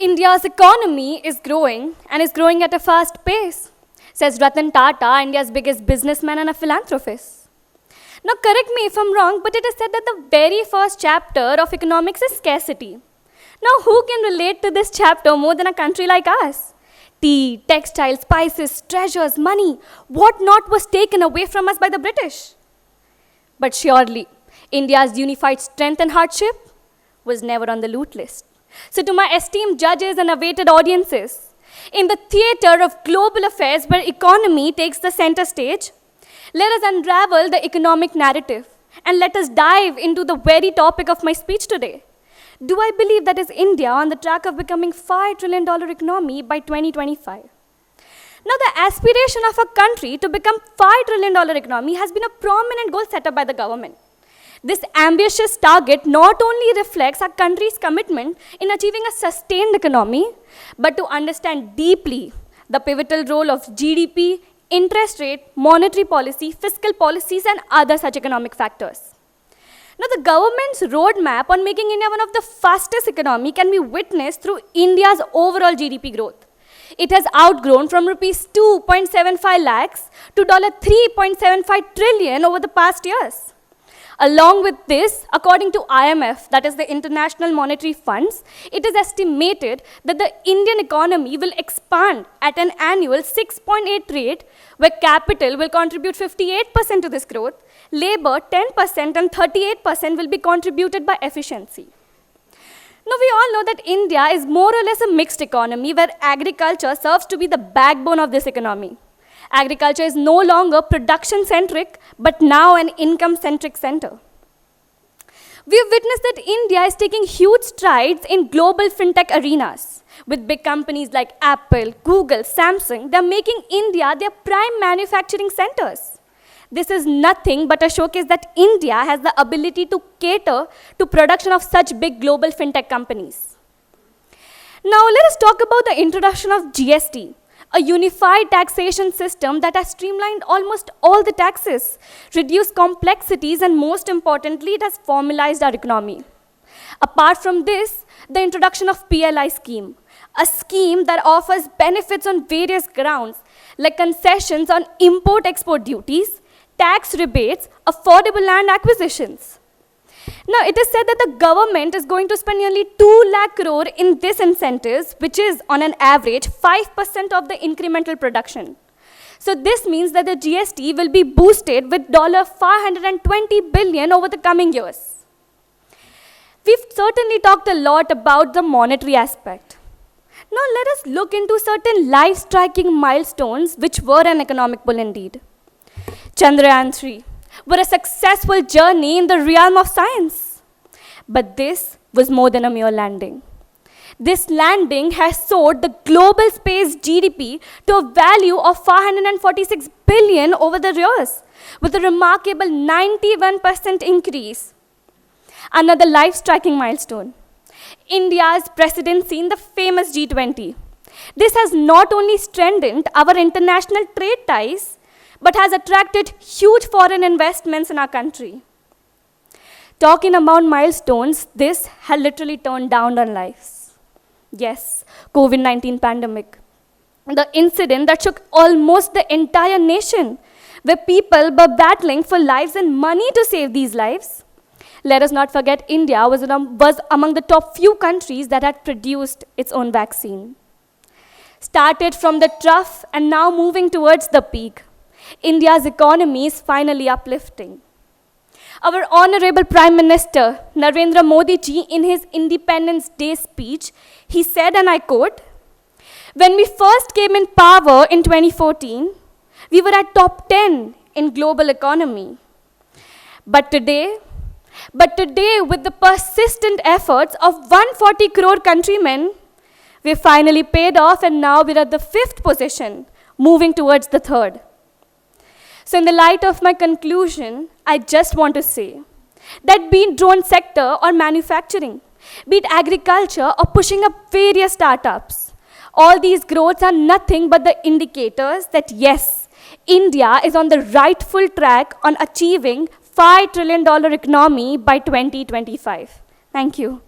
India's economy is growing and is growing at a fast pace, says Ratan Tata, India's biggest businessman and a philanthropist. Now, correct me if I'm wrong, but it is said that the very first chapter of economics is scarcity. Now, who can relate to this chapter more than a country like us? Tea, textiles, spices, treasures, money, what not was taken away from us by the British. But surely, India's unified strength and hardship was never on the loot list. So to my esteemed judges and awaited audiences, in the theater of global affairs where economy takes the center stage, let us unravel the economic narrative and let us dive into the very topic of my speech today. Do I believe that is India on the track of becoming $5 trillion economy by 2025? Now, the aspiration of a country to become $5 trillion economy has been a prominent goal set up by the government. This ambitious target not only reflects our country's commitment in achieving a sustained economy, but to understand deeply the pivotal role of GDP, interest rate, monetary policy, fiscal policies, and other such economic factors. Now, the government's roadmap on making India one of the fastest economy can be witnessed through India's overall GDP growth. It has outgrown from rupees 2.75 lakhs to $3.75 trillion over the past years. Along with this, according to IMF, that is the International Monetary Funds, it is estimated that the Indian economy will expand at an annual 6.8 rate, where capital will contribute 58% to this growth, labor 10%, and 38% will be contributed by efficiency. Now, we all know that India is more or less a mixed economy where agriculture serves to be the backbone of this economy. Agriculture is no longer production-centric, but now an income-centric center. We have witnessed that India is taking huge strides in global fintech arenas. With big companies like Apple, Google, Samsung, they're making India their prime manufacturing centers. This is nothing but a showcase that India has the ability to cater to production of such big global fintech companies. Now, let us talk about the introduction of GST, a unified taxation system that has streamlined almost all the taxes, reduced complexities, and most importantly, it has formalized our economy. Apart from this, the introduction of PLI scheme, a scheme that offers benefits on various grounds, like concessions on import-export duties, tax rebates, affordable land acquisitions. Now, it is said that the government is going to spend nearly 2 lakh crore in this incentives, which is on an average 5% of the incremental production. So this means that the GST will be boosted with $520 billion over the coming years. We've certainly talked a lot about the monetary aspect. Now let us look into certain life-striking milestones which were an economic pull indeed. Chandrayaan 3 were a successful journey in the realm of science. But this was more than a mere landing. This landing has soared the global space GDP to a value of $546 billion over the years, with a remarkable 91% increase. Another life-striking milestone, India's presidency in the famous G20. This has not only strengthened our international trade ties, but has attracted huge foreign investments in our country. Talking about milestones, this had literally turned down on lives. Yes, COVID-19 pandemic. The incident that shook almost the entire nation, where people were battling for lives and money to save these lives. Let us not forget India was among the top few countries that had produced its own vaccine. Started from the trough and now moving towards the peak. India's economy is finally uplifting. Our Honorable Prime Minister, Narendra Modi ji, in his Independence Day speech, he said, and I quote, "When we first came in power in 2014, we were at top 10 in global economy. But today, with the persistent efforts of 140 crore countrymen, we finally paid off and now we're at the 5th position, moving towards the 3rd. So in the light of my conclusion, I just want to say that be it drone sector or manufacturing, be it agriculture or pushing up various startups, all these growths are nothing but the indicators that yes, India is on the rightful track on achieving $5 trillion economy by 2025. Thank you.